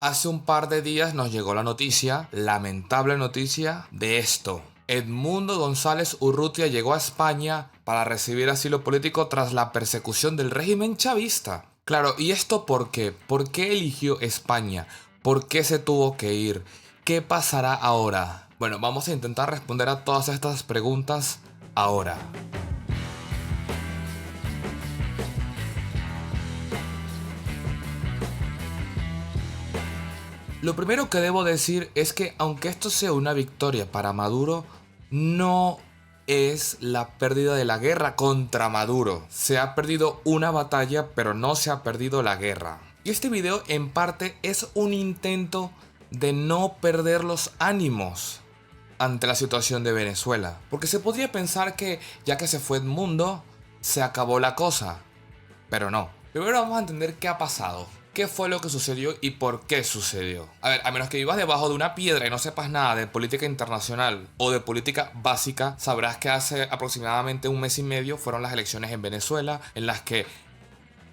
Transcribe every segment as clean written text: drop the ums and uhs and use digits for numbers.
Hace un par de días nos llegó la noticia, lamentable noticia, de esto. Edmundo González Urrutia llegó a España para recibir asilo político tras la persecución del régimen chavista. Claro, ¿y esto por qué? ¿Por qué eligió España? ¿Por qué se tuvo que ir? ¿Qué pasará ahora? Bueno, vamos a intentar responder a todas estas preguntas ahora. Lo primero que debo decir es que aunque esto sea una victoria para Maduro, no es la pérdida de la guerra contra Maduro. Se ha perdido una batalla, pero no se ha perdido la guerra. Y este video en parte es un intento de no perder los ánimos ante la situación de Venezuela. Porque se podría pensar que ya que se fue Edmundo, se acabó la cosa. Pero no. Primero vamos a entender qué ha pasado. ¿Qué fue lo que sucedió y por qué sucedió? A ver, a menos que vivas debajo de una piedra y no sepas nada de política internacional o de política básica, sabrás que hace aproximadamente un mes y medio fueron las elecciones en Venezuela, en las que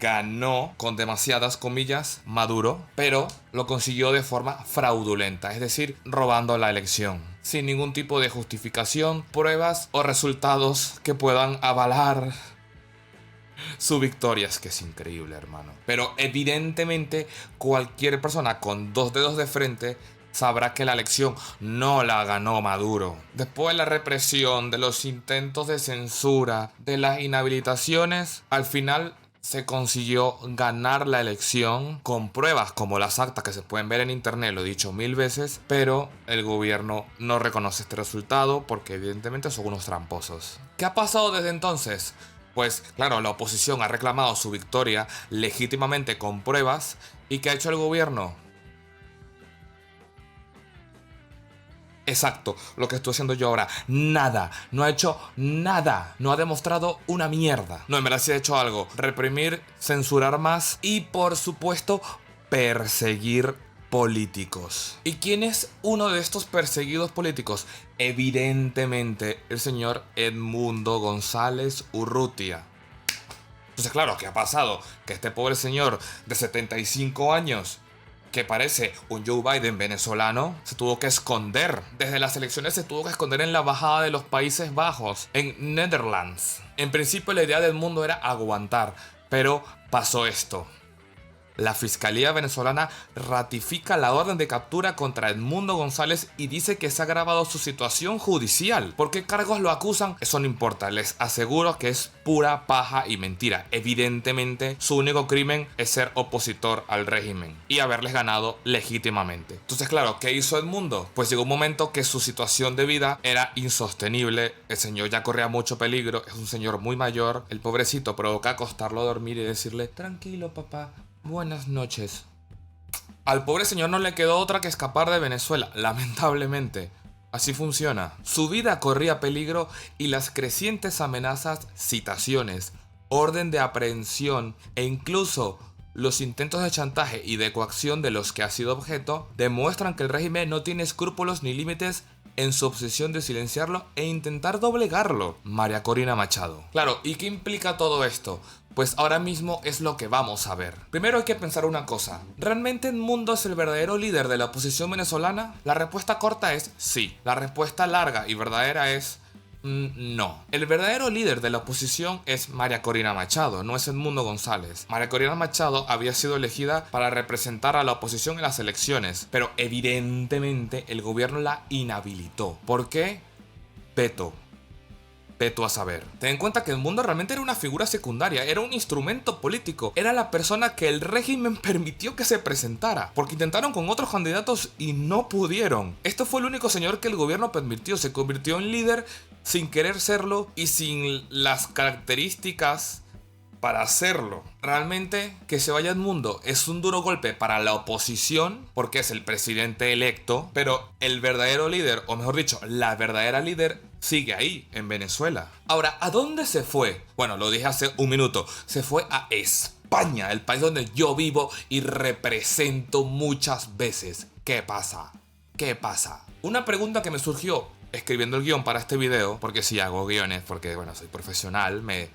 ganó, con demasiadas comillas, Maduro, pero lo consiguió de forma fraudulenta, es decir, robando la elección, sin ningún tipo de justificación, pruebas o resultados que puedan avalar su victoria. Es que es increíble, hermano. Pero evidentemente cualquier persona con dos dedos de frente sabrá que la elección no la ganó Maduro. Después de la represión, de los intentos de censura, de las inhabilitaciones, al final se consiguió ganar la elección con pruebas como las actas que se pueden ver en internet, lo he dicho 1000 veces, pero el gobierno no reconoce este resultado porque evidentemente son unos tramposos. ¿Qué ha pasado desde entonces? Pues claro, la oposición ha reclamado su victoria legítimamente con pruebas. ¿Y qué ha hecho el gobierno? Exacto, lo que estoy haciendo yo ahora. Nada, no ha hecho nada, no ha demostrado una mierda. No, en verdad sí ha hecho algo. Reprimir, censurar más y por supuesto perseguir políticos. ¿Y quién es uno de estos perseguidos políticos? Evidentemente el señor Edmundo González Urrutia. Entonces claro, ¿qué ha pasado? Que este pobre señor de 75 años, que parece un Joe Biden venezolano, se tuvo que esconder. Desde las elecciones se tuvo que esconder en la embajada de los Países Bajos, en Netherlands. En principio la idea del mundo era aguantar, pero pasó esto. La Fiscalía venezolana ratifica la orden de captura contra Edmundo González y dice que se ha agravado su situación judicial. ¿Por qué cargos lo acusan? Eso no importa, les aseguro que es pura paja y mentira. Evidentemente, su único crimen es ser opositor al régimen y haberles ganado legítimamente. Entonces, claro, ¿qué hizo Edmundo? Pues llegó un momento que su situación de vida era insostenible. El señor ya corría mucho peligro, es un señor muy mayor. El pobrecito provoca acostarlo a dormir y decirle: tranquilo, papá, buenas noches. Al pobre señor no le quedó otra que escapar de Venezuela, lamentablemente. Así funciona. Su vida corría peligro y las crecientes amenazas, citaciones, orden de aprehensión e incluso los intentos de chantaje y de coacción de los que ha sido objeto demuestran que el régimen no tiene escrúpulos ni límites en su obsesión de silenciarlo e intentar doblegarlo. María Corina Machado. Claro, ¿y qué implica todo esto? Pues ahora mismo es lo que vamos a ver. Primero hay que pensar una cosa. ¿Realmente Edmundo es el verdadero líder de la oposición venezolana? La respuesta corta es sí. La respuesta larga y verdadera es no. El verdadero líder de la oposición es María Corina Machado, no es Edmundo González. María Corina Machado había sido elegida para representar a la oposición en las elecciones, pero evidentemente el gobierno la inhabilitó. ¿Por qué? Veto a saber. Ten en cuenta que Edmundo realmente era una figura secundaria, era un instrumento político, era la persona que el régimen permitió que se presentara, porque intentaron con otros candidatos y no pudieron. Este fue el único señor que el gobierno permitió, se convirtió en líder sin querer serlo y sin las características para hacerlo. Realmente que se vaya Edmundo es un duro golpe para la oposición porque es el presidente electo, pero el verdadero líder, o mejor dicho, la verdadera líder sigue ahí, en Venezuela. Ahora, ¿a dónde se fue? Bueno, lo dije hace un minuto, se fue a España, el país donde yo vivo y represento muchas veces. ¿Qué pasa? ¿Qué pasa? Una pregunta que me surgió escribiendo el guión para este video, porque sí hago guiones, porque bueno, soy profesional, Bueno.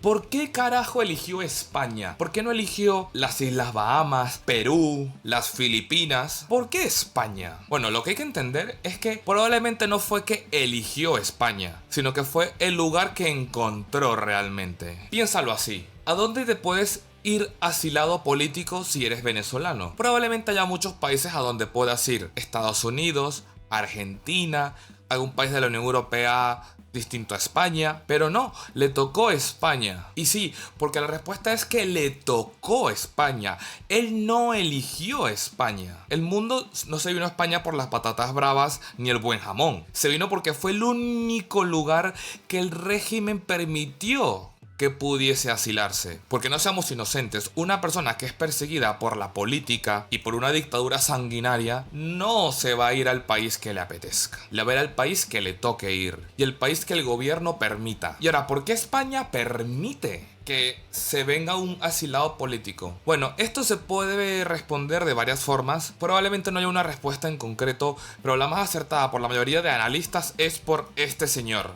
¿Por qué carajo eligió España? ¿Por qué no eligió las Islas Bahamas, Perú, las Filipinas? ¿Por qué España? Bueno, lo que hay que entender es que probablemente no fue que eligió España, sino que fue el lugar que encontró realmente. Piénsalo así. ¿A dónde te puedes ir asilado político si eres venezolano? Probablemente haya muchos países a donde puedas ir. Estados Unidos, Argentina, algún país de la Unión Europea distinto a España, pero no, le tocó España. Y sí, porque la respuesta es que le tocó España. Él no eligió España. El mundo no se vino a España por las patatas bravas ni el buen jamón. Se vino porque fue el único lugar que el régimen permitió que pudiese asilarse. Porque no seamos inocentes, una persona que es perseguida por la política y por una dictadura sanguinaria no se va a ir al país que le apetezca. Le va a ir al país que le toque ir y el país que el gobierno permita. Y ahora, ¿por qué España permite que se venga un asilado político? Bueno, esto se puede responder de varias formas. Probablemente no haya una respuesta en concreto, pero la más acertada por la mayoría de analistas es por este señor: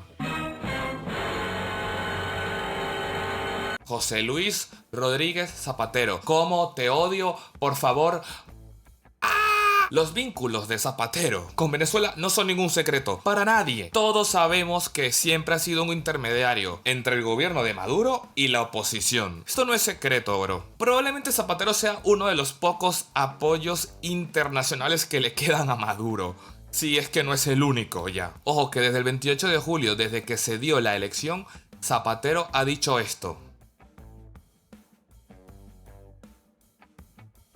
José Luis Rodríguez Zapatero. ¿Cómo te odio? Por favor. Los vínculos de Zapatero con Venezuela no son ningún secreto para nadie. Todos sabemos que siempre ha sido un intermediario entre el gobierno de Maduro y la oposición. Esto no es secreto, bro. Probablemente Zapatero sea uno de los pocos apoyos internacionales que le quedan a Maduro. Si es que no es el único ya. Ojo que desde el 28 de julio, desde que se dio la elección, Zapatero ha dicho esto.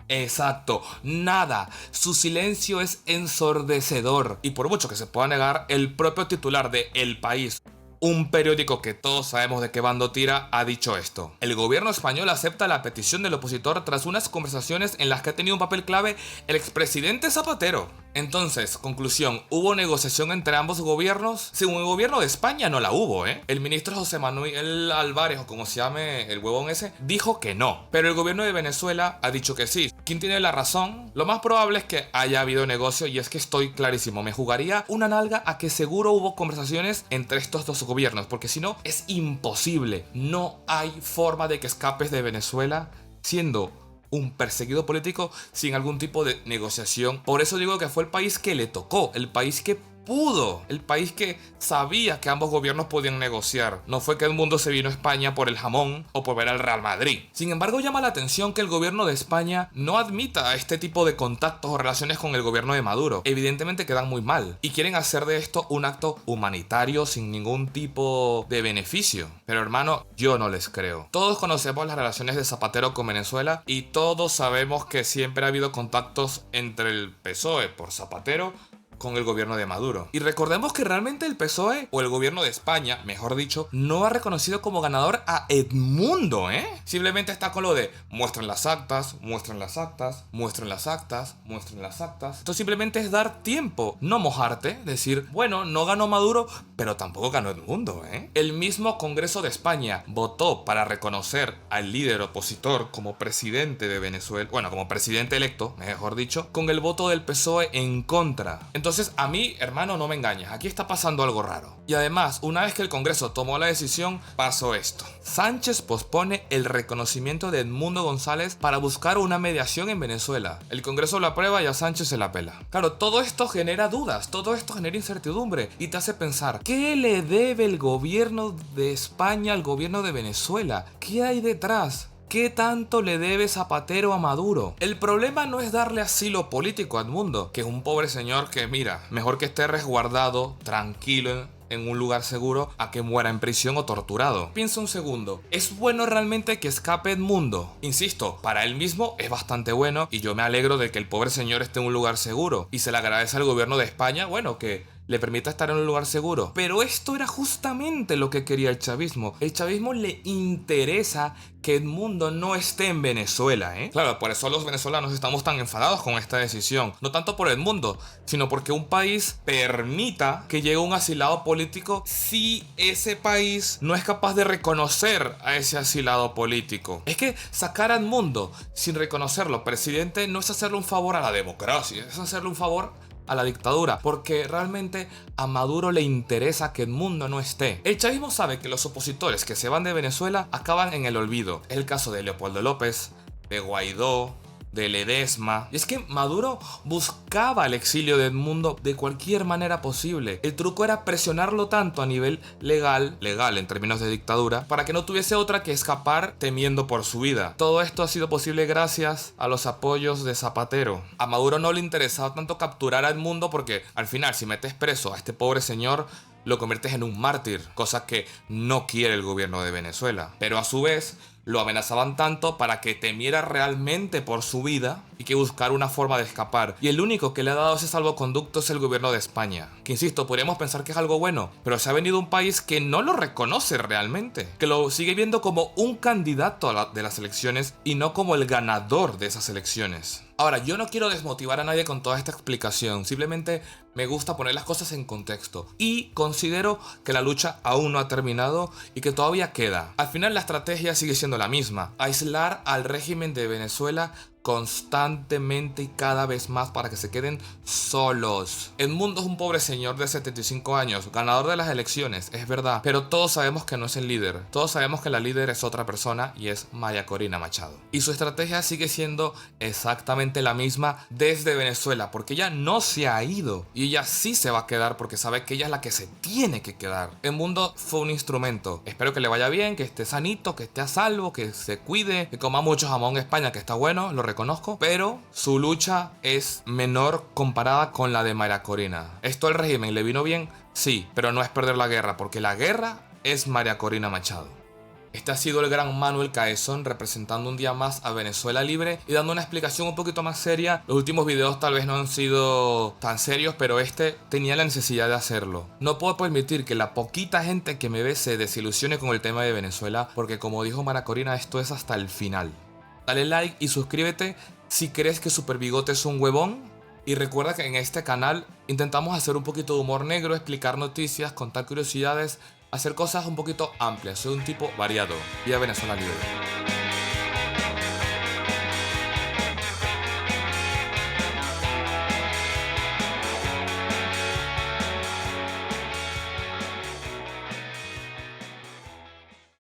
Exacto, nada. Su silencio es ensordecedor. Y por mucho que se pueda negar, el propio titular de El País, un periódico que todos sabemos de qué bando tira, ha dicho esto: el gobierno español acepta la petición del opositor tras unas conversaciones en las que ha tenido un papel clave el expresidente Zapatero. Entonces, conclusión, ¿hubo negociación entre ambos gobiernos? Según el gobierno de España no la hubo, ¿eh? El ministro José Manuel Álvarez, o como se llame el huevón ese, dijo que no. Pero el gobierno de Venezuela ha dicho que sí. ¿Quién tiene la razón? Lo más probable es que haya habido negocio, y es que estoy clarísimo. Me jugaría una nalga a que seguro hubo conversaciones entre estos dos gobiernos, porque si no, es imposible. No hay forma de que escapes de Venezuela siendo un perseguido político sin algún tipo de negociación. Por eso digo que fue el país que le tocó, el país que pudo, el país que sabía que ambos gobiernos podían negociar. No fue que el mundo se vino a España por el jamón o por ver al Real Madrid. Sin embargo, llama la atención que el gobierno de España no admita este tipo de contactos o relaciones con el gobierno de Maduro. Evidentemente quedan muy mal y quieren hacer de esto un acto humanitario sin ningún tipo de beneficio. Pero hermano, yo no les creo. Todos conocemos las relaciones de Zapatero con Venezuela y todos sabemos que siempre ha habido contactos entre el PSOE por Zapatero con el gobierno de Maduro. Y recordemos que realmente el PSOE, o el gobierno de España, mejor dicho, no ha reconocido como ganador a Edmundo, ¿eh? Simplemente está con lo de muestren las actas, muestren las actas, muestren las actas, muestren las actas. Esto simplemente es dar tiempo, no mojarte, decir, bueno, no ganó Maduro, pero tampoco ganó Edmundo, ¿eh? El mismo Congreso de España votó para reconocer al líder opositor como presidente de Venezuela, bueno, como presidente electo, mejor dicho, con el voto del PSOE en contra. Entonces, a mí, hermano, no me engañes, aquí está pasando algo raro. Y además, una vez que el Congreso tomó la decisión, pasó esto. Sánchez pospone el reconocimiento de Edmundo González para buscar una mediación en Venezuela. El Congreso lo aprueba y a Sánchez se la pela. Claro, todo esto genera dudas, todo esto genera incertidumbre y te hace pensar, ¿qué le debe el gobierno de España al gobierno de Venezuela? ¿Qué hay detrás? ¿Qué tanto le debe Zapatero a Maduro? El problema no es darle asilo político a Edmundo, que es un pobre señor que, mira, mejor que esté resguardado, tranquilo, en un lugar seguro, a que muera en prisión o torturado. Piensa un segundo, ¿es bueno realmente que escape Edmundo? Insisto, para él mismo es bastante bueno y yo me alegro de que el pobre señor esté en un lugar seguro y se le agradece al gobierno de España, bueno, que le permita estar en un lugar seguro. Pero esto era justamente lo que quería el chavismo. El chavismo le interesa que Edmundo no esté en Venezuela, ¿eh? Claro, por eso los venezolanos estamos tan enfadados con esta decisión. No tanto por Edmundo, sino porque un país permita que llegue un asilado político si ese país no es capaz de reconocer a ese asilado político. Es que sacar a Edmundo sin reconocerlo presidente no es hacerle un favor a la democracia, es hacerle un favor a la dictadura, porque realmente a Maduro le interesa que el mundo no esté. El chavismo sabe que los opositores que se van de Venezuela acaban en el olvido. Es el caso de Leopoldo López, de Guaidó, de Ledesma. Y es que Maduro buscaba el exilio del mundo de cualquier manera posible. El truco era presionarlo tanto a nivel legal en términos de dictadura, para que no tuviese otra que escapar temiendo por su vida. Todo esto ha sido posible gracias a los apoyos de Zapatero. A Maduro no le interesaba tanto capturar al mundo porque al final, si metes preso a este pobre señor, lo conviertes en un mártir, cosa que no quiere el gobierno de Venezuela. Pero a su vez lo amenazaban tanto para que temiera realmente por su vida y que buscara una forma de escapar. Y el único que le ha dado ese salvoconducto es el gobierno de España. Que insisto, podríamos pensar que es algo bueno, pero se ha venido un país que no lo reconoce realmente, que lo sigue viendo como un candidato de las elecciones y no como el ganador de esas elecciones. Ahora, yo no quiero desmotivar a nadie con toda esta explicación, simplemente me gusta poner las cosas en contexto y considero que la lucha aún no ha terminado y que todavía queda. Al final la estrategia sigue siendo la misma: aislar al régimen de Venezuela constantemente y cada vez más para que se queden solos. Edmundo es un pobre señor de 75 años, ganador de las elecciones, es verdad, pero todos sabemos que no es el líder. Todos sabemos que la líder es otra persona y es María Corina Machado. Y su estrategia sigue siendo exactamente la misma desde Venezuela, porque ella no se ha ido y ella sí se va a quedar porque sabe que ella es la que se tiene que quedar. Edmundo fue un instrumento. Espero que le vaya bien, que esté sanito, que esté a salvo, que se cuide, que coma mucho jamón España, que está bueno, lo reconozco, pero su lucha es menor comparada con la de María Corina. ¿Esto al régimen le vino bien? Sí, pero no es perder la guerra, porque la guerra es María Corina Machado. Este ha sido el gran Manuel Caezón, representando un día más a Venezuela Libre y dando una explicación un poquito más seria. Los últimos videos tal vez no han sido tan serios, pero este tenía la necesidad de hacerlo. No puedo permitir que la poquita gente que me ve se desilusione con el tema de Venezuela, porque como dijo María Corina, esto es hasta el final. Dale like y suscríbete si crees que Super Bigote es un huevón. Y recuerda que en este canal intentamos hacer un poquito de humor negro, explicar noticias, contar curiosidades, hacer cosas un poquito amplias. Soy un tipo variado. Viva Venezuela Libre.